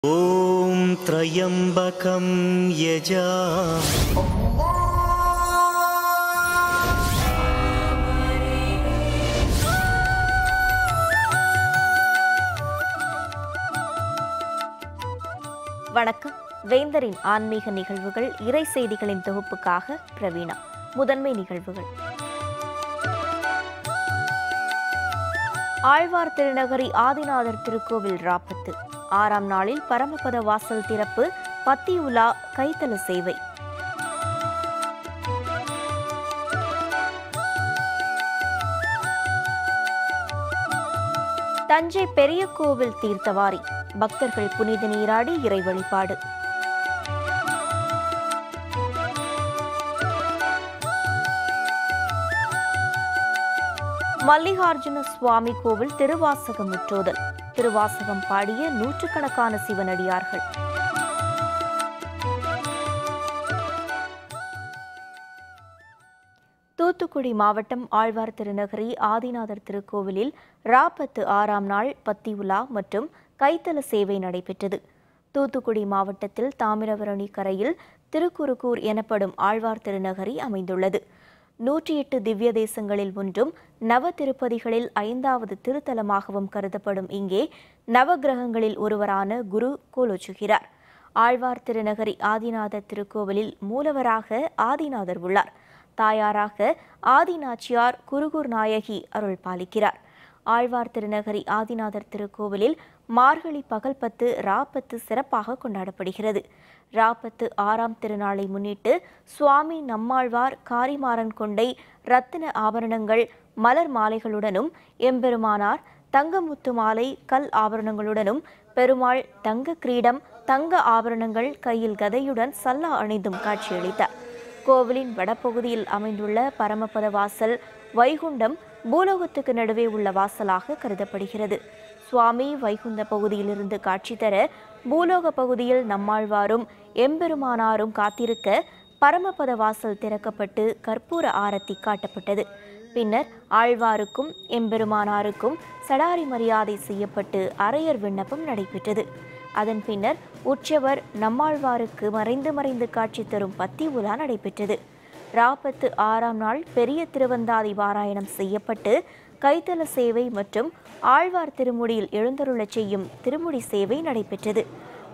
ॐ त्र्यम्बकं यजामहे வணக்கம். வேந்தரின் ஆன்மீக நிகழ்வுகள் இறை செய்திகளின் தொகுப்புக்காக பிரவீணா. முதன்மை நிகழ்வுகள். ஆழ்வார் திருநகரி ஆதிநாதர் திருக்கோவில் ராப்பத்து 6ஆம் நாளில் பரமபத வாசல் திறப்பு, பத்தி உலா, கைத்தல சேவை. தஞ்சை பெரிய கோவில் தீர்த்தவாரி, பக்தர்கள் புனித நீராடி இறை வழிபாடு. மல்லிகார்ஜுன சுவாமி கோவில் திருவாசகம் முற்றோதல், திருவாசகம் பாடிய நூற்றுக்கணக்கான சிவனடியார்கள். தூத்துக்குடி மாவட்டம் ஆழ்வார் திருநகரி ஆதிநாதர் திருக்கோவிலில் ராப்பத்து 6ஆம் நாள் பத்தி உலா மற்றும் கைத்தல சேவை நடைபெற்றது. தூத்துக்குடி மாவட்டத்தில் தாமிரபரணி கரையில் திருக்குறுகூர் எனப்படும் ஆழ்வார் திருநகரி அமைந்துள்ளது. 108 திவ்ய தேசங்களில் ஒன்றும் நவ திருப்பதிகளில் 5வது திருத்தலமாகவும் கருதப்படும் இங்கே நவகிரகங்களில் ஒருவரான குரு கோலோச்சுகிறார். ஆழ்வார் திருநகரி ஆதிநாதர் திருக்கோவிலில் மூலவராக ஆதிநாதர் உள்ளார். தாயாராக ஆதிநாச்சியார் குருகூர் நாயகி அருள் பாலிக்கிறார். ஆழ்வார் திருநகரி ஆதிநாதர் திருக்கோவிலில் மார்கழி பகல் பத்து ராப்பத்து சிறப்பாக கொண்டாடப்படுகிறது. ராப்பத்து 6ஆம் திருநாளை முன்னிட்டு சுவாமி நம்மாழ்வார் காரிமாறன் கொண்டை ரத்தின ஆபரணங்கள் மலர் மாலைகளுடனும், எம்பெருமானார் தங்கமுத்து மாலை கல் ஆபரணங்களுடனும், பெருமாள் தங்க கிரீடம் தங்க ஆபரணங்கள் கையில் கதையுடன் சல்லா அணிந்தும் காட்சியளித்தார். கோவிலின் வடபகுதியில் அமைந்துள்ள பரமபத வாசல் வைகுண்டம் பூலோகத்துக்கு நடுவே உள்ள வாசலாக கருதப்படுகிறது. சுவாமி வைகுந்த பகுதியிலிருந்து காட்சி தர பூலோக பகுதியில் நம்மாழ்வாரும் எம்பெருமானாரும் காத்திருக்க பரமபத வாசல் திறக்கப்பட்டு கற்பூர ஆரத்தி காட்டப்பட்டது. பின்னர் ஆழ்வாருக்கும் எம்பெருமானாருக்கும் சடாரி மரியாதை செய்யப்பட்டு அரையர் விண்ணப்பம் நடைபெற்றது. அதன் பின்னர் உற்சவர் நம்மாழ்வாருக்கு மறைந்து காட்சி தரும் பத்தி உலா நடைபெற்றது. ராப்பத்து 6ஆம் நாள் பெரிய திருவந்தாதி பாராயணம் செய்யப்பட்டு கைத்தல சேவை மற்றும் ஆழ்வார் திருமுடியில் எழுந்தருளச் செய்யும் திருமுடி சேவை நடைபெற்றது.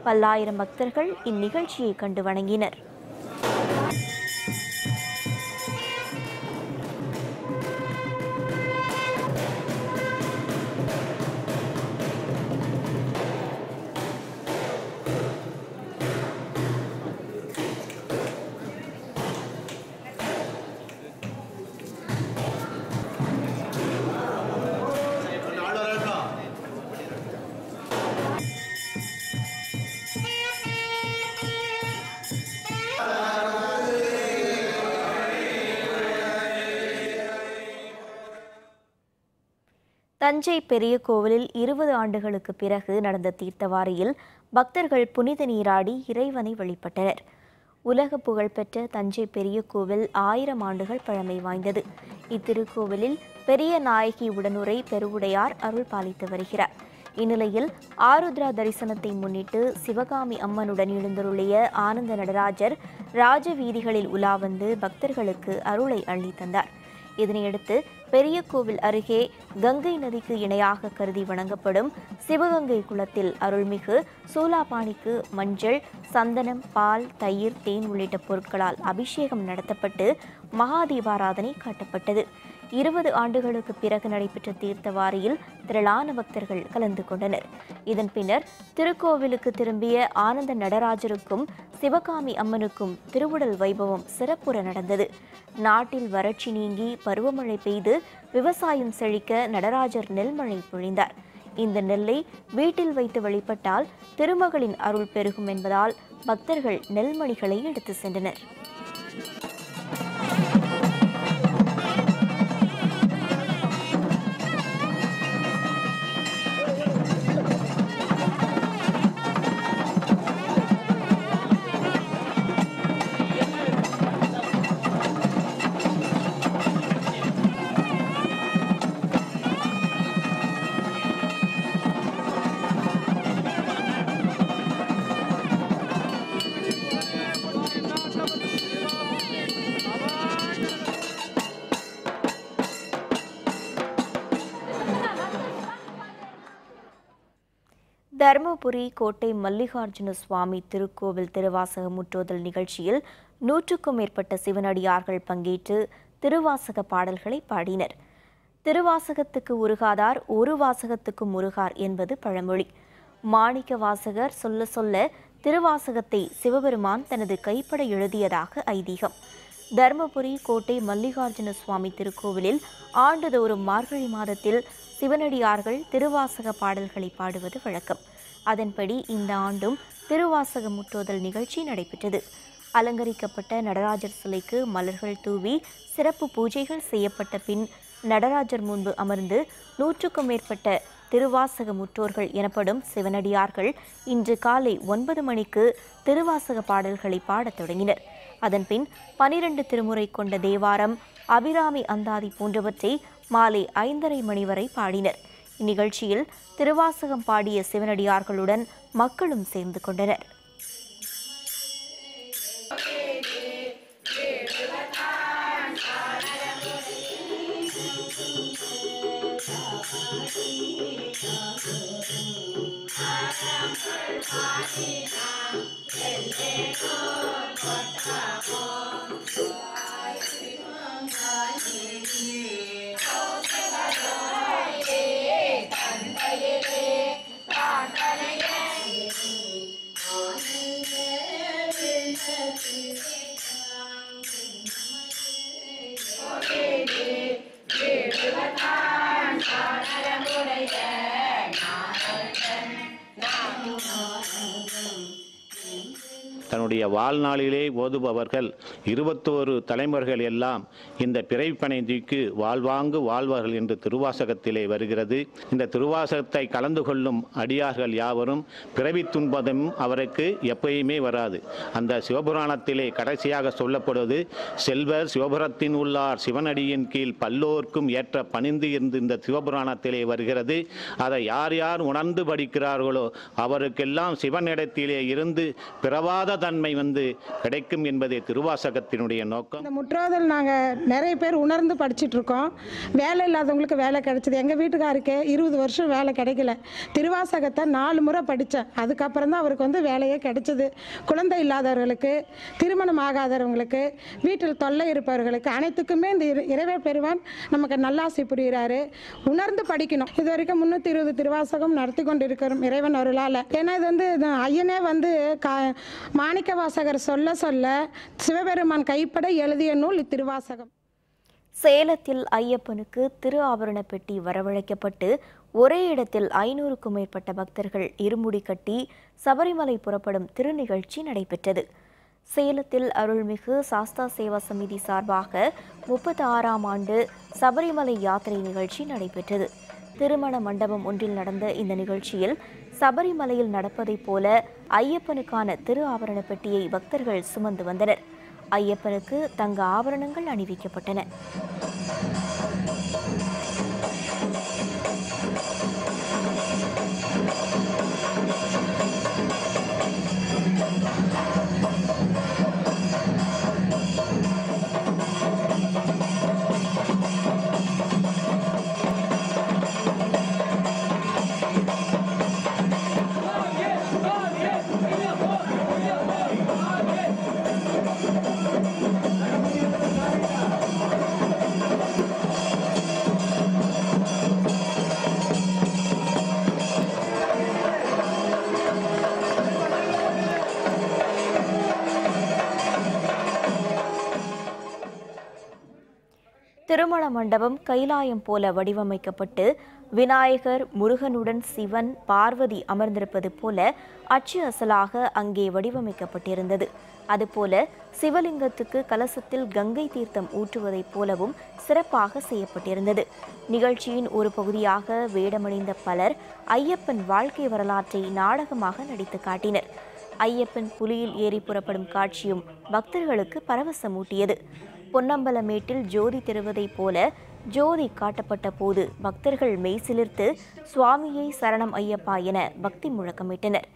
பல்லாயிரம் பக்தர்கள் இந்நிகழ்ச்சியை கண்டு வணங்கினர். தஞ்சை பெரிய கோவிலில் 20 ஆண்டுகளுக்கு பிறகு நடந்த தீர்த்தவாரியில் பக்தர்கள் புனித நீராடி இறைவனை வழிபட்டனர். உலக புகழ்பெற்ற தஞ்சை பெரிய கோவில் 1000 ஆண்டுகள் பழமை வாய்ந்தது. இத்திருக்கோவிலில் பெரிய நாயகி உடனுரை பெருவுடையார் அருள் பாலித்து வருகிறார். இந்நிலையில் ஆருத்ரா தரிசனத்தை முன்னிட்டு சிவகாமி அம்மனுடன் எழுந்தருளிய ஆனந்த நடராஜர் ராஜ வீதிகளில் உலா வந்து பக்தர்களுக்கு அருளை அள்ளி தந்தார். இதனையடுத்து பெரிய கோவில் அருகே கங்கை நதிக்கு இணையாக கருதி வணங்கப்படும் சிவகங்கை குளத்தில் அருள்மிகு சூலாபாணிக்கு மஞ்சள், சந்தனம், பால், தயிர், தேன் உள்ளிட்ட பொருட்களால் அபிஷேகம் நடத்தப்பட்டு மகாதீபாராதனை காட்டப்பட்டது. 20 ஆண்டுகளுக்கு பிறகு நடைபெற்ற தீர்த்தவாரியில் திரளான பக்தர்கள் கலந்து கொண்டனர். இதன் பின்னர் திருக்கோவிலுக்கு திரும்பிய ஆனந்த நடராஜருக்கும் சிவகாமி அம்மனுக்கும் திருவுடல் வைபவம் சிறப்புற நடந்தது. நாட்டில் வறட்சி நீங்கி பருவமழை பெய்து விவசாயம் செழிக்க நடராஜர் நெல்மழை பொழிந்தார். இந்த நெல்லை வீட்டில் வைத்து வழிபட்டால் திருமகளின் அருள் பெருகும் என்பதால் பக்தர்கள் நெல்மணிகளை எடுத்து சென்றனர். தருமபுரி கோட்டை மல்லிகார்ஜுன சுவாமி திருக்கோவில் திருவாசக முற்றோதல் நிகழ்ச்சியில் 100க்கும் மேற்பட்ட சிவனடியார்கள் பங்கேற்று திருவாசக பாடல்களை பாடினர். திருவாசகத்துக்கு உருகாதார் ஒரு வாசகத்துக்கும் உருகார் என்பது பழமொழி. மாணிக்க வாசகர் சொல்ல சொல்ல திருவாசகத்தை சிவபெருமான் தனது கைப்பட எழுதியதாக ஐதீகம். தருமபுரி கோட்டை மல்லிகார்ஜுன சுவாமி திருக்கோவிலில் ஆண்டுதோறும் மார்கழி மாதத்தில் சிவனடியார்கள் திருவாசக பாடல்களை பாடுவது வழக்கம். அதன்படி இந்த ஆண்டும் திருவாசக முற்றோதல் நிகழ்ச்சி நடைபெற்றது. அலங்கரிக்கப்பட்ட நடராஜர் சிலைக்கு மலர்கள் தூவி சிறப்பு பூஜைகள் செய்யப்பட்ட பின் நடராஜர் முன்பு அமர்ந்து 100க்கும் மேற்பட்ட திருவாசக முற்றோர்கள் எனப்படும் சிவனடியார்கள் இன்று காலை 9 மணிக்கு திருவாசக பாடல்களை பாடத் தொடங்கினர். அதன்பின் 12 திருமுறை கொண்ட தேவாரம், அபிராமி அந்தாதி போன்றவற்றை மாலை 5:30 மணி வரை பாடினர். இந்நிகழ்ச்சியில் திருவாசகம் பாடிய சிவனடியார்களுடன் மக்களும் சேர்ந்து கொண்டனர். தன்னுடைய வாழ்நாளிலே ஓதுபவர்கள் 21 தலைமுறைகள் எல்லாம் இந்த பிறவிப்பனைக்கு வாழ்வாங்கு வாழ்வார்கள் என்று திருவாசகத்திலே வருகிறது. இந்த திருவாசகத்தை கலந்து கொள்ளும் அடியார்கள் யாவரும் பிறவி துன்பதும் அவருக்கு எப்பயுமே வராது. அந்த சிவபுராணத்திலே கடைசியாக சொல்லப்படுவது, செல்வர் சிவபுரத்தின் உள்ளார் சிவனடியின் கீழ் பல்லோர்க்கும் ஏற்ற பணிந்து இருந்து இந்த சிவபுராணத்திலே வருகிறது. அதை யார் யார் உணர்ந்து படிக்கிறார்களோ அவருக்கெல்லாம் சிவனிடத்திலே இருந்து பிறவாத தன்மை கிடைக்கும் என்பதே திருவாசகத்தினுடைய நோக்கம். இந்த முற்றோதல் நாங்கள் நிறைய பேர் உணர்ந்து படிச்சுட்டு இருக்கோம். வேலை இல்லாதவங்களுக்கு வேலை கிடைச்சது. எங்கள் வீட்டுக்காருக்கு 20 வருஷம் வேலை கிடைக்கல. திருவாசகத்தை 4 முறை படித்தேன். அதுக்கப்புறம் தான் அவருக்கு வேலையே கிடைச்சது. குழந்தை இல்லாதவர்களுக்கு, திருமணம் ஆகாதவங்களுக்கு, வீட்டில் தொல்லை இருப்பவர்களுக்கு அனைத்துக்குமே இந்த இறைவே பெறுவான் நமக்கு நல்லாசை புரிகிறாரு. உணர்ந்து படிக்கணும். இது வரைக்கும் 320 திருவாசகம் நடத்தி கொண்டு இருக்கிறோம் இறைவன் அருளால். ஏன்னா இது ஐயனே மாணிக்க வாசகர் சொல்ல சொல்ல சிவபெருமான் கைப்பட எழுதிய நூல் இத்திருவாசகம். சேலத்தில் ஐயப்பனுக்கு திரு ஆபரண பெட்டி வரவழைக்கப்பட்டு ஒரே இடத்தில் 500க்கும் மேற்பட்ட பக்தர்கள் இருமுடி கட்டி சபரிமலை புறப்படும் திருநிகழ்ச்சி நடைபெற்றது. சேலத்தில் அருள்மிகு சாஸ்தா சேவா சமிதி சார்பாக 36ஆம் ஆண்டு சபரிமலை யாத்திரை நிகழ்ச்சி நடைபெற்றது. திருமண மண்டபம் ஒன்றில் நடந்த இந்த நிகழ்ச்சியில் சபரிமலையில் நடப்பதைப் போல ஐயப்பனுக்கான திரு ஆபரண பெட்டியை பக்தர்கள் சுமந்து வந்தனர். ஐயப்பனுக்கு தங்க ஆபரணங்கள் அணிவிக்கப்பட்டன. திருமண மண்டபம் கைலாயம் போல வடிவமைக்கப்பட்டு விநாயகர், முருகனுடன் சிவன், பார்வதி அமர்ந்திருப்பது போல அச்சு அசலாக அங்கே வடிவமைக்கப்பட்டிருந்தது. அதுபோல சிவலிங்கத்துக்கு கலசத்தில் கங்கை தீர்த்தம் ஊற்றுவதைப் போலவும் சிறப்பாக செய்யப்பட்டிருந்தது. நிகழ்ச்சியின் ஒரு பகுதியாக வேடமணிந்த பலர் ஐயப்பன் வாழ்க்கை வரலாற்றை நாடகமாக நடித்து காட்டினர். ஐயப்பன் புலியில் ஏறி புறப்படும் காட்சியும் பக்தர்களுக்கு பரவசமூட்டியது. பொன்னம்பலமேட்டில் ஜோதி தெருவதைப் போல ஜோதி காட்டப்பட்ட போது பக்தர்கள் மெய்சிலிர்த்து சுவாமியை சரணம் ஐயப்பா என பக்தி முழக்கமிட்டனர்.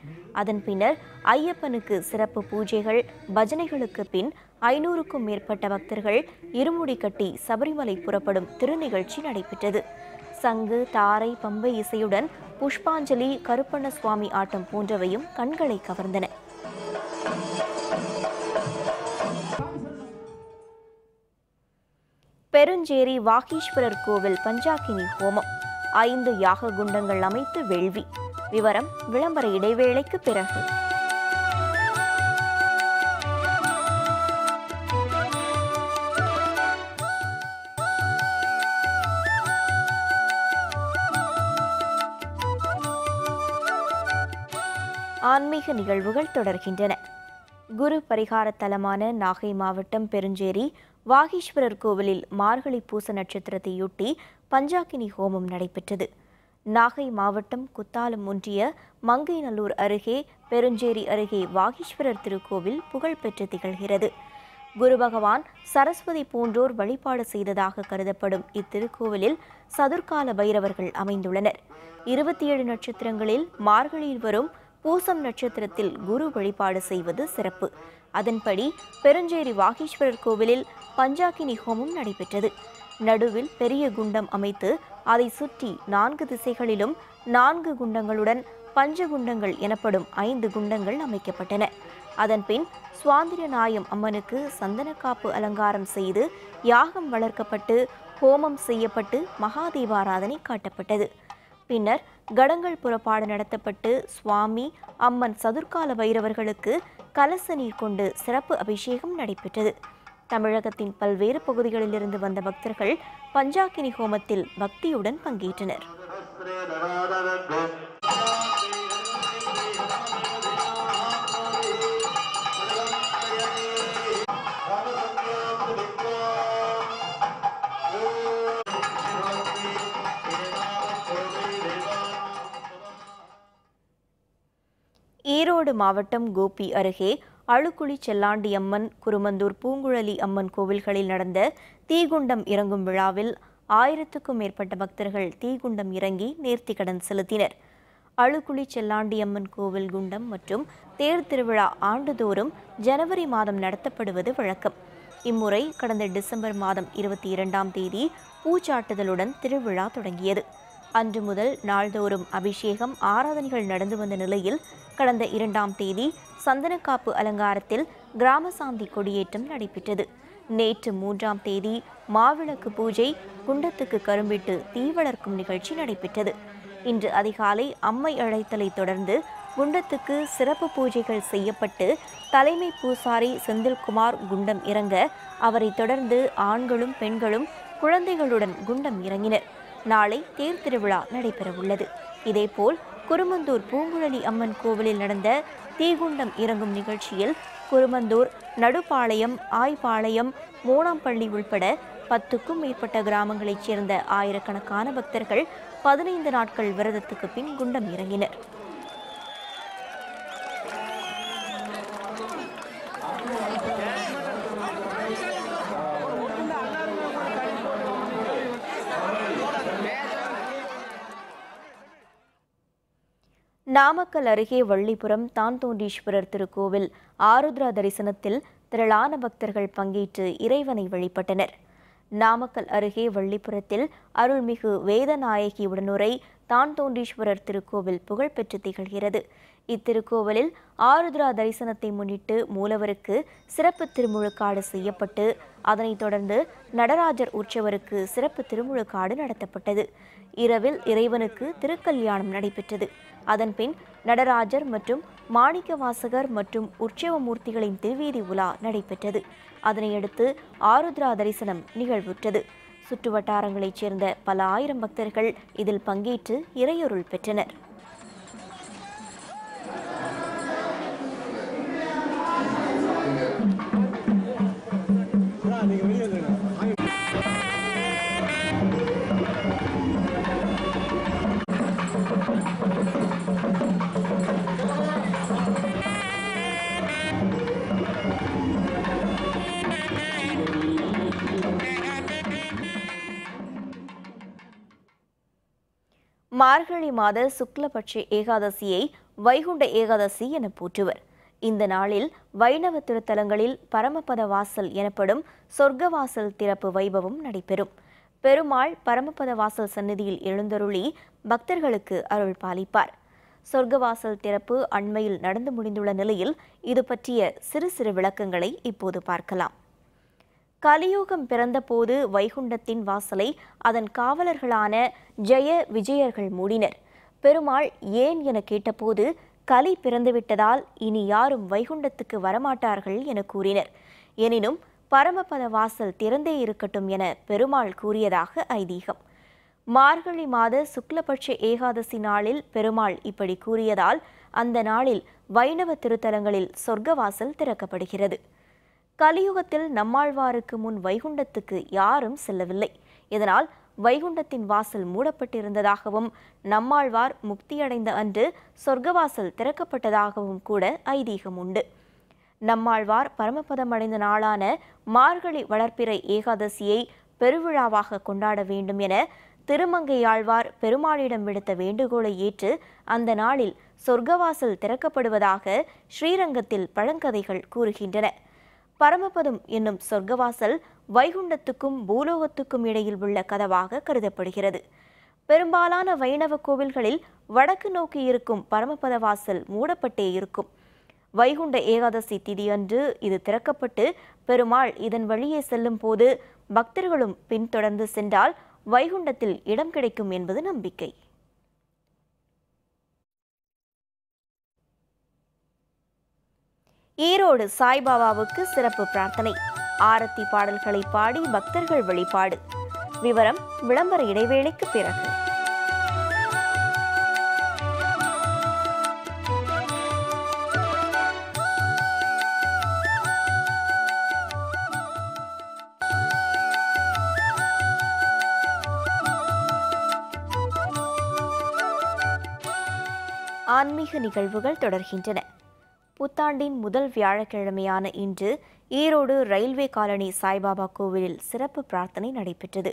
அதன் பின்னர் ஐயப்பனுக்கு சிறப்பு பூஜைகள், பஜனைகளுக்கு பின் 500க்கும் மேற்பட்ட பக்தர்கள் இருமுடி கட்டி சபரிமலை புறப்படும் திருநிகழ்ச்சி நடைபெற்றது. சங்கு, தாரை, பம்பை இசையுடன் புஷ்பாஞ்சலி, கருப்பண்ண சுவாமி ஆட்டம் போன்றவையும் கண்களை கவர்ந்தன. பெருஞ்சேரி வாகீஸ்வரர் கோவில் பஞ்சாக்கினி ஹோமம், 5 யாக குண்டங்கள் அமைத்து வேள்வி. விவரம் விளம்பர இடைவேளைக்கு பிறகு. ஆன்மீக நிகழ்வுகள் தொடர்கின்றன. குரு பரிகார தலமான நாகை மாவட்டம் பெருஞ்சேரி வாகீஸ்வரர் கோவிலில் மார்கழி பூச நட்சத்திரத்தையொட்டி பஞ்சாக்கினி ஹோமம் நடைபெற்றது. நாகை மாவட்டம் குத்தாலம் ஒன்றிய மங்கைநல்லூர் அருகே பெருஞ்சேரி அருகே வாகீஸ்வரர் திருக்கோவில் புகழ்பெற்று திகழ்கிறது. குரு பகவான், சரஸ்வதி போன்றோர் வழிபாடு செய்ததாக கருதப்படும் இத்திருக்கோவிலில் சதுர்கால பைரவர்கள் அமைந்துள்ளனர். 27 நட்சத்திரங்களில் மார்கழியில் வரும் பூசம் நட்சத்திரத்தில் குரு வழிபாடு செய்வது சிறப்பு. அதன்படி பெருஞ்சேரி வாகீஸ்வரர் கோவிலில் பஞ்சாக்கினி ஹோமம் நடைபெற்றது. நடுவில் பெரிய குண்டம் அமைத்து அதை சுற்றி 4 திசைகளிலும் 4 குண்டங்களுடன் பஞ்சகுண்டங்கள் எனப்படும் 5 குண்டங்கள் அமைக்கப்பட்டன. அதன்பின் சுவாந்திர நாயம் அம்மனுக்கு சந்தனக்காப்பு அலங்காரம் செய்து யாகம் வளர்க்கப்பட்டு ஹோமம் செய்யப்பட்டு மகாதீபாராதனை காட்டப்பட்டது. பின்னர் கடங்கள் புறப்பாடு நடத்தப்பட்டு சுவாமி, அம்மன், சதுர்கால பைரவர்களுக்கு கலச நீர் கொண்டு சிறப்பு அபிஷேகம் நடைபெற்றது. தமிழகத்தின் பல்வேறு பகுதிகளிலிருந்து வந்த பக்தர்கள் பஞ்சாக்கினி ஹோமத்தில் பக்தியுடன் பங்கேற்றனர். ஈரோடு மாவட்டம் கோபி அருகே அழுக்குழி செல்லாண்டி அம்மன், குருமந்தூர் பூங்குழலி அம்மன் கோவில்களில் நடந்த தீகுண்டம் இறங்கும் விழாவில் 1000க்கும் மேற்பட்ட பக்தர்கள் தீகுண்டம் இறங்கி நேர்த்திக்கடன் செலுத்தினர். அழுக்குழி செல்லாண்டி அம்மன் கோவில் குண்டம் மற்றும் தேர் திருவிழா ஆண்டுதோறும் ஜனவரி மாதம் நடத்தப்படுவது வழக்கம். இம்முறை கடந்த டிசம்பர் மாதம் 22ஆம் தேதி பூச்சாட்டுதலுடன் திருவிழா தொடங்கியது. அன்று முதல் நாள்தோறும் அபிஷேகம், ஆராதனைகள் நடந்து வந்த நிலையில் கடந்த 2ஆம் தேதி சந்தனக்காப்பு அலங்காரத்தில் கிராம சாந்தி கொடியேற்றம் நடைபெற்றது. நேற்று 3ஆம் தேதி மாவிளக்கு பூஜை, குண்டத்துக்கு கரும்பிட்டு தீ வளர்க்கும் நிகழ்ச்சி நடைபெற்றது. இன்று அதிகாலை அம்மை அழைத்தலை தொடர்ந்து குண்டத்துக்கு சிறப்பு பூஜைகள் செய்யப்பட்டு தலைமை பூசாரி செந்தில்குமார் குண்டம் இறங்க, அவரை தொடர்ந்து ஆண்களும் பெண்களும் குழந்தைகளுடன் குண்டம் இறங்கினர். நாளை தேர் திருவிழா நடைபெறவுள்ளது. இதேபோல் குருமந்தூர் பூங்குழலி அம்மன் கோவிலில் நடந்த தீகுண்டம் இறங்கும் நிகழ்ச்சியில் குருமந்தூர், நடுப்பாளையம், ஆய்பாளையம், மூணாம்பள்ளி உள்பட 10க்கும் மேற்பட்ட கிராமங்களைச் சேர்ந்த ஆயிரக்கணக்கான பக்தர்கள் 15 நாட்கள் விரதத்துக்கு பின் குண்டம் இறங்கினர். நாமக்கல் அருகே வள்ளிபுரம் தான்தோன்றீஸ்வரர் திருக்கோவில் ஆருத்ரா தரிசனத்தில் திரளான பக்தர்கள் பங்கேற்று இறைவனை வழிபட்டனர். நாமக்கல் அருகே வள்ளிபுரத்தில் அருள்மிகு வேதநாயகி உடனுரை தான்தோன்றீஸ்வரர் திருக்கோவில் புகழ்பெற்று திகழ்கிறது. இத்திருக்கோவிலில் ஆருத்ரா தரிசனத்தை முன்னிட்டு மூலவருக்கு சிறப்பு திருமுழுக்காடு செய்யப்பட்டு அதனைத் தொடர்ந்து நடராஜர் உற்சவருக்கு சிறப்பு திருமுழுக்காடு நடத்தப்பட்டது. இரவில் இறைவனுக்கு திருக்கல்யாணம் நடைபெற்றது. அதன்பின் நடராஜர் மற்றும் மாணிக்கவாசகர் மற்றும் உற்சவ மூர்த்திகளின் திருவீதி உலா நடைபெற்றது. அதனையடுத்து ஆருத்ரா தரிசனம் நிகழ்வுற்றது. சுற்றுவட்டாரங்களைச் சேர்ந்த பல ஆயிரம் பக்தர்கள் இதில் பங்கேற்று இறையொருள் பெற்றனர். மார்கழி மாத சுக்லபட்ச ஏகாதசியை வைகுண்ட ஏகாதசி என போற்றுவர். இந்த நாளில் வைணவ திருத்தலங்களில் பரமபத வாசல் எனப்படும் சொர்க்கவாசல் திறப்பு வைபவம் நடைபெறும். பெருமாள் பரமபத வாசல் சந்நிதியில் எழுந்தருளி பக்தர்களுக்கு அருள் பாலிப்பார். சொர்க்கவாசல் திறப்பு அண்மையில் நடந்து முடிந்துள்ள நிலையில் இது பற்றிய சிறு சிறு விளக்கங்களை இப்போது பார்க்கலாம். கலியுகம் பிறந்தபோது வைகுண்டத்தின் வாசலை அதன் காவலர்களான ஜெய விஜயர்கள் மூடினர். பெருமாள் ஏன் என கேட்டபோது கலி பிறந்துவிட்டதால் இனி யாரும் வைகுண்டத்துக்கு வரமாட்டார்கள் என கூறினர். எனினும் பரமபத வாசல் திறந்தே இருக்கட்டும் என பெருமாள் கூறியதாக ஐதீகம். மார்கழி மாத சுக்லபட்ச ஏகாதசி நாளில் பெருமாள் இப்படி கூறியதால் அந்த நாளில் வைணவ திருத்தலங்களில் சொர்க்கவாசல் திறக்கப்படுகிறது. கலியுகத்தில் நம்மாழ்வாருக்கு முன் வைகுண்டத்துக்கு யாரும் செல்லவில்லை. இதனால் வைகுண்டத்தின் வாசல் மூடப்பட்டிருந்ததாகவும் நம்மாழ்வார் முக்தியடைந்த அன்று சொர்க்கவாசல் திறக்கப்பட்டதாகவும் கூட ஐதீகம் உண்டு. நம்மாழ்வார் பரமபதமடைந்த நாளான மார்கழி வளர்ப்பிறை ஏகாதசியை பெருவிழாவாக கொண்டாட வேண்டும் என திருமங்கையாழ்வார் பெருமாளிடம் விடுத்த வேண்டுகோளை ஏற்று அந்த நாளில் சொர்க்கவாசல் திறக்கப்படுவதாக ஸ்ரீரங்கத்தில் பழங்கதைகள் கூறுகின்றன. பரமபதம் என்னும் சொர்க்கவாசல் வைகுண்டத்துக்கும் பூலோகத்துக்கும் இடையில் உள்ள கதவாக கருதப்படுகிறது. பெரும்பாலான வைணவ கோவில்களில் வடக்கு நோக்கி இருக்கும் பரமபத வாசல் மூடப்பட்டே இருக்கும். வைகுண்ட ஏகாதசி திதியன்று இது திறக்கப்பட்டு பெருமாள் இதன் வழியே செல்லும் போது பக்தர்களும் பின்தொடர்ந்து சென்றால் வைகுண்டத்தில் இடம் கிடைக்கும் என்பது நம்பிக்கை. ஈரோடு சாய்பாபாவுக்கு சிறப்பு பிரார்த்தனை, ஆரத்தி பாடல்களை பாடி பக்தர்கள் வழிபாடு. விவரம் விளம்பர இடைவேளைக்கு பிறகு. ஆன்மீக நிகழ்வுகள் தொடர்கின்றன. புத்தாண்டின் முதல் வியாழக்கிழமையான இன்று ஈரோடு ரயில்வே காலனி சாய்பாபா கோவிலில் சிறப்பு பிரார்த்தனை நடைபெற்றது.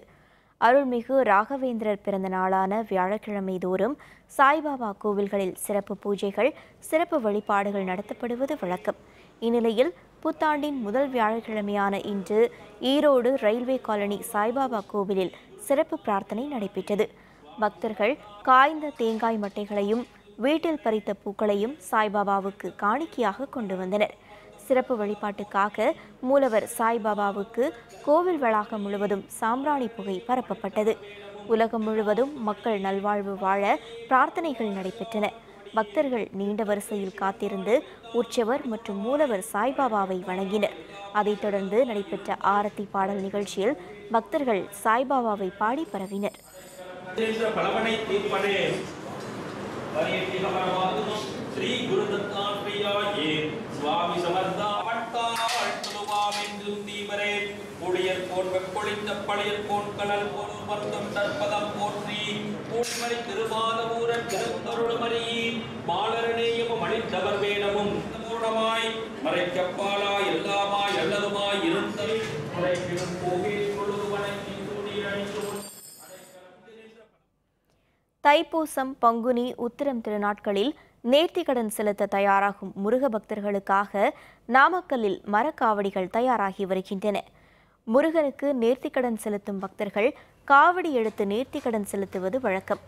அருள்மிகு ராகவேந்திரர் பிறந்த நாளான வியாழக்கிழமை தோறும் சாய்பாபா கோவில்களில் சிறப்பு பூஜைகள், சிறப்பு வழிபாடுகள் நடத்தப்படுவது வழக்கம். இந்நிலையில் புத்தாண்டின் முதல் வியாழக்கிழமையான இன்று ஈரோடு ரயில்வே காலனி சாய்பாபா கோவிலில் சிறப்பு பிரார்த்தனை நடைபெற்றது. பக்தர்கள் காய்ந்த தேங்காய் மட்டைகளையும் வீட்டில் பறித்த பூக்களையும் சாய்பாபாவுக்கு காணிக்கையாக கொண்டு வந்தனர். சிறப்பு வழிபாட்டுக்காக மூலவர் சாய்பாபாவுக்கு கோவில் வளாகம் முழுவதும் சாம்பிராணி புகை பரப்பப்பட்டது. உலகம் முழுவதும் மக்கள் நல்வாழ்வு வாழ பிரார்த்தனைகள் நடைபெற்றன. பக்தர்கள் நீண்ட வரிசையில் காத்திருந்து உற்சவர் மற்றும் மூலவர் சாய்பாபாவை வணங்கினர். அதைத் தொடர்ந்து நடைபெற்ற ஆரத்தி பாடல் நிகழ்ச்சியில் பக்தர்கள் சாய்பாபாவை பாடி பரவினர். श्री गुरु दत्तात्रेयाये स्वामी समर्था पट्टाल तुलुवामिंदु दीवरे पुडियर कोन வெப்பொழிந்த பழையர் கோன் கலல் கோன் வர்த்தம் தற்பதம் போற்றி பூண்மணி திருமாலூரன் திருத்தருள்மணி மாலரனேயும் மணித்தவர் வேடமும் பூர்ணமாய் மறைக்கப்பாலா எல்லாமாய் அல்லதுமாய் இருந்தல் மறைக்கிடும் கோவில் கொழுது வணங்கி சூடியணிந்து தைப்பூசம், பங்குனி, உத்திரம் திருநாட்களில் நேர்த்திக்கடன் செலுத்த தயாராகும் முருக பக்தர்களுக்காக நாமக்கல்லில் மரக்காவடிகள் தயாராகி வருகின்றன. முருகனுக்கு நேர்த்திக்கடன் செலுத்தும் பக்தர்கள் காவடி எடுத்து நேர்த்திக்கடன் செலுத்துவது வழக்கம்.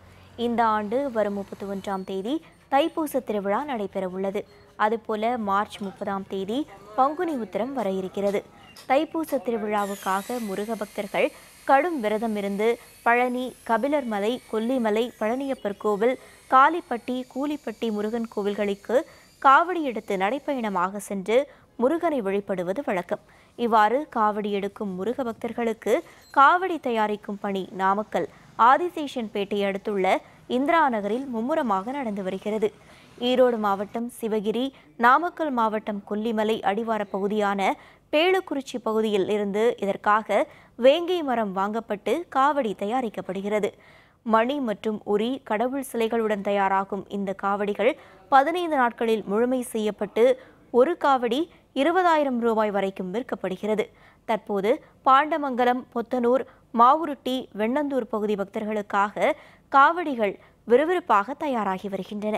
இந்த ஆண்டு வரும் 31ஆம் தேதி தைப்பூச திருவிழா நடைபெறவுள்ளது. அதுபோல மார்ச் 30ஆம் தேதி பங்குனி உத்திரம் வர இருக்கிறது. தைப்பூச திருவிழாவுக்காக முருக பக்தர்கள் கடும் விரதம் இருந்து பழனி, கபிலர் மலை, கொல்லிமலை, பழனியப்பர் கோவில், காளிப்பட்டி, கூலிப்பட்டி முருகன் கோவில்களுக்கு காவடி எடுத்து நடைப்பயணமாக சென்று முருகனை வழிபடுவது வழக்கம். இவ்வாறு காவடி எடுக்கும் முருக பக்தர்களுக்கு காவடி தயாரிக்கும் பணி நாமக்கல் ஆதிசேஷன்பேட்டை அடுத்துள்ள இந்திரா நகரில் மும்முரமாக நடந்து வருகிறது. ஈரோடு மாவட்டம் சிவகிரி, நாமக்கல் மாவட்டம் கொல்லிமலை அடிவார பகுதியான பேளுக்குறிச்சி பகுதியில் இருந்து இதற்காக வேங்கை மரம் வாங்கப்பட்டு காவடி தயாரிக்கப்படுகிறது. மணி மற்றும் உரி, கடவுள் சிலைகளுடன் தயாராகும் இந்த காவடிகள் 15 நாட்களில் முழுமை செய்யப்பட்டு ஒரு காவடி 20,000 ரூபாய் வரைக்கும் விற்கப்படுகிறது. தற்போது பாண்டமங்கலம், பொத்தனூர், மாவுருட்டி, வெண்ணந்தூர் பகுதி பக்தர்களுக்காக காவடிகள் விறுவிறுப்பாக தயாராகி வருகின்றன.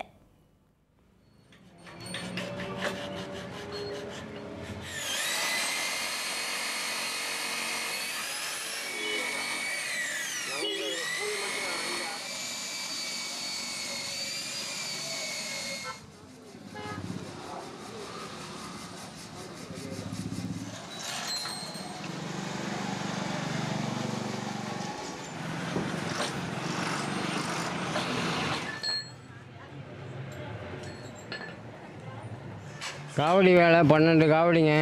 காவடி வேலை 12 காவடிங்க.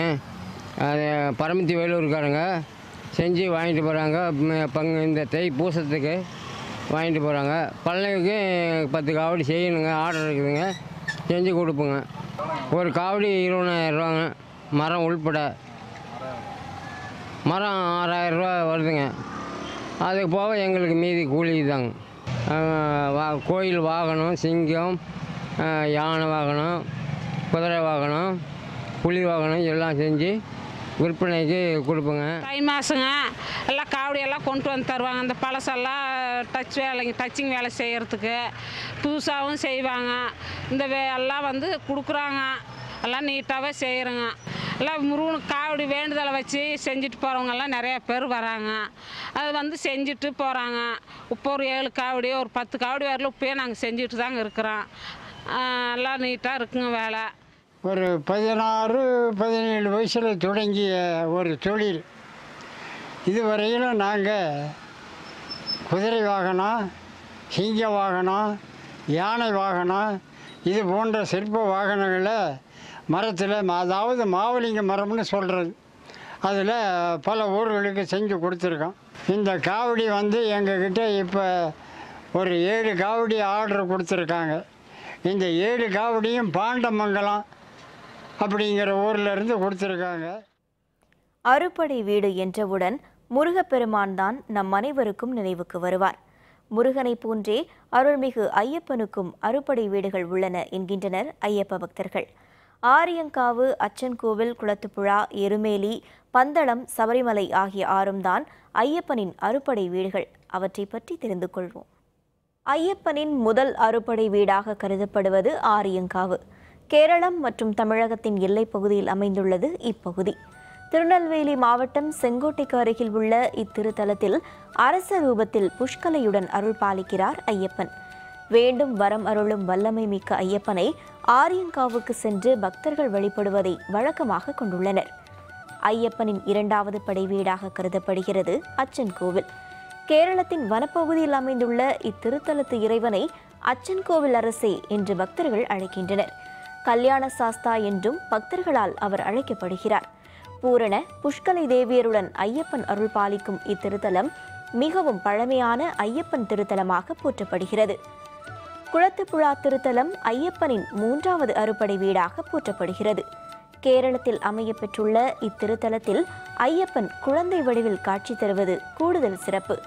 அது பரமத்தி வேலூர்காரங்க செஞ்சு வாங்கிட்டு போகிறாங்க. இந்த பூசத்துக்கு வாங்கிட்டு போகிறாங்க. பழனிக்கு 10 காவடி செய்யணுங்க, ஆர்டர் இருக்குதுங்க, செஞ்சு கொடுப்போங்க. ஒரு காவடி 20,000 ரூபாங்க, மரம் உள்பட. மரம் 6,000 ரூபா வருதுங்க. அதுக்கு போக எங்களுக்கு மீதி கூலி தாங்க. கோயில் வாகனம், சிங்கம், யானை வாகனம், குதிரை வாகனம், புலி வாகனம் எல்லாம் செஞ்சு விற்பனைக்கு கொடுப்போங்க. தை மாதங்க எல்லாம் காவடியெல்லாம் கொண்டு வந்து தருவாங்க. அந்த பழசெல்லாம் டச்சிங் வேலை செய்கிறதுக்கு புதுசாகவும் செய்வாங்க. இந்த எல்லாம் வந்து கொடுக்குறாங்க. எல்லாம் நீட்டாகவே செய்கிறோங்க. எல்லாம் முருகனுக்கு காவடி வேண்டுதலை வச்சு செஞ்சுட்டு போகிறவங்கெல்லாம் நிறையா பேர் வராங்க. அது வந்து செஞ்சுட்டு போகிறாங்க. இப்போ ஒரு 7 காவடி, ஒரு 10 காவடி வரல இப்போயே நாங்கள் செஞ்சுட்டு தாங்க இருக்கிறோம். எல்லாம் நீட்டாக இருக்குங்க வேலை. ஒரு 16-17 வயசில் தொடங்கிய ஒரு தொழில். இதுவரையிலும் நாங்கள் குதிரை வாகனம், சிங்க வாகனம், யானை வாகனம், இது போன்ற சிற்ப வாகனங்களை மரத்தில், அதாவது மாவலிங்க மரம்னு சொல்கிறது, அதில் பல ஊர்களுக்கு செஞ்சு கொடுத்துருக்கோம். இந்த காவடி வந்து எங்ககிட்ட இப்போ ஒரு 7 காவடி ஆர்டர் கொடுத்துருக்காங்க. இந்த 7 காவடியும் பாண்டமங்கலம் அப்படிங்கிற ஊரில் இருந்து கொடுத்துருக்காங்க. அறுபடை வீடு என்றவுடன் முருகப்பெருமான் தான் நம் அனைவருக்கும் நினைவுக்கு வருவார். முருகனை போன்றே அருள்மிகு ஐயப்பனுக்கும் அறுபடை வீடுகள் உள்ளன என்கின்றனர் ஐயப்ப பக்தர்கள். ஆரியங்காவு, அச்சன் கோவில், குளத்துப்புழா, எருமேலி, பந்தளம், சபரிமலை ஆகிய 6ம் தான் ஐயப்பனின் அறுபடை வீடுகள். அவற்றை பற்றி தெரிந்து கொள்வோம். ஐயப்பனின் முதல் அறுபடை வீடாக கருதப்படுவது ஆரியங்காவு. கேரளம் மற்றும் தமிழகத்தின் எல்லைப் பகுதியில் அமைந்துள்ளது இப்பகுதி. திருநெல்வேலி மாவட்டம் செங்கோட்டைக்கு அருகில் உள்ள இத்திருத்தலத்தில் அரச ரூபத்தில் புஷ்கலையுடன் அருள் பாலிக்கிறார் ஐயப்பன். வேண்டும் வரம் அருளும் வல்லமை மிக்க ஐயப்பனை ஆரியங்காவுக்கு சென்று பக்தர்கள் வழிபடுவதை வழக்கமாக கொண்டுள்ளனர். ஐயப்பனின் 2வது படை வீடாக கருதப்படுகிறது அச்சன் கோவில். கேரளத்தின் வனப்பகுதியில் அமைந்துள்ள இத்திருத்தலத்து இறைவனை அச்சன் கோவில் அரசே என்று பக்தர்கள் அழைக்கின்றனர். கல்யாண சாஸ்தா என்றும் பக்தர்களால் அவர் அழைக்கப்படுகிறார். பூரண புஷ்கலை தேவியருடன் ஐயப்பன் அருள் பாலிக்கும் இத்திருத்தலம் மிகவும் பழமையான ஐயப்பன் திருத்தலமாக போற்றப்படுகிறது. குளத்துப்புழா திருத்தலம் ஐயப்பனின் 3வது அறுபடை வீடாக போற்றப்படுகிறது. கேரளத்தில் அமைய பெற்றுள்ள இத்திருத்தலத்தில் ஐயப்பன் குழந்தை வடிவில் காட்சி தருவது கூடுதல் சிறப்பு.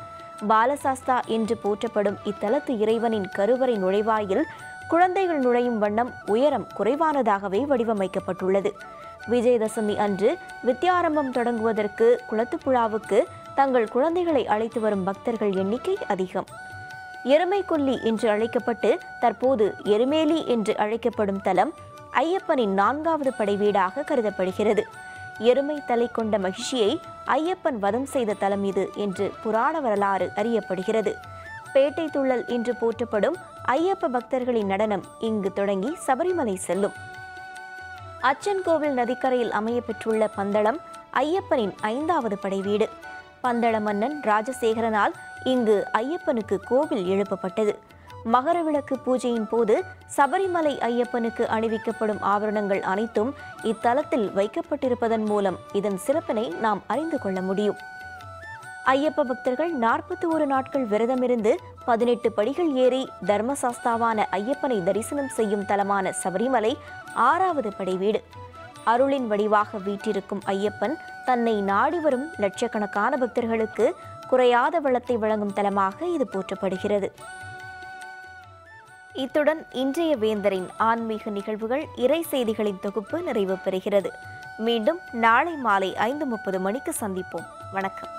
பாலசாஸ்தா என்று போற்றப்படும் இத்தலத்து இறைவனின் கருவறை நுழைவாயில் குழந்தைகள் நுழையும் வண்ணம் உயரம் குறைவானதாகவே வடிவமைக்கப்பட்டுள்ளது. விஜயதசமி அன்று வித்யாரம்பம் தொடங்குவதற்கு குளத்துப்புழாவுக்கு தங்கள் குழந்தைகளை அழைத்து வரும் பக்தர்கள் எண்ணிக்கை அதிகம். எருமைக்கொல்லி என்று அழைக்கப்பட்டு தற்போது எருமேலி என்று அழைக்கப்படும் தலம் ஐயப்பனின் 4வது படை வீடாக கருதப்படுகிறது. எருமை தலை கொண்ட மகிழ்ச்சியை ஐயப்பன் வதம் செய்த தலம் இது என்று புராண வரலாறு அறியப்படுகிறது. பேட்டை துள்ளல் என்று போற்றப்படும் ஐயப்ப பக்தர்களின் நடனம் இங்கு தொடங்கி சபரிமலை செல்லும். அச்சன் கோவில் நதிக்கரையில் அமைய பெற்றுள்ள பந்தளம் ஐயப்பனின் 5வது படை வீடு. பந்தள மன்னன் ராஜசேகரனால் இங்கு ஐயப்பனுக்கு கோவில் எழுப்பப்பட்டது. மகரவிளக்கு பூஜையின் போது சபரிமலை ஐயப்பனுக்கு அணிவிக்கப்படும் ஆபரணங்கள் அனைத்தும் இத்தலத்தில் வைக்கப்பட்டிருப்பதன் மூலம் இதன் சிறப்பினை நாம் அறிந்து கொள்ள முடியும். ஐயப்ப பக்தர்கள் 41 நாட்கள் விரதமிருந்து 18 படிகள் ஏறி தர்மசாஸ்தாவான ஐயப்பனை தரிசனம் செய்யும் தலமான சபரிமலை 6வது படை வீடு. அருளின் வடிவாக வீற்றிருக்கும் ஐயப்பன் தன்னை நாடி வரும் லட்சக்கணக்கான பக்தர்களுக்கு குறையாத வளத்தை வழங்கும் தலமாக இது போற்றப்படுகிறது. இத்துடன் இன்றைய வேந்தரின் ஆன்மீக நிகழ்வுகள் இறை செய்திகளின் தொகுப்பு நிறைவு பெறுகிறது. மீண்டும் நாளை மாலை 5:30 மணிக்கு சந்திப்போம். வணக்கம்.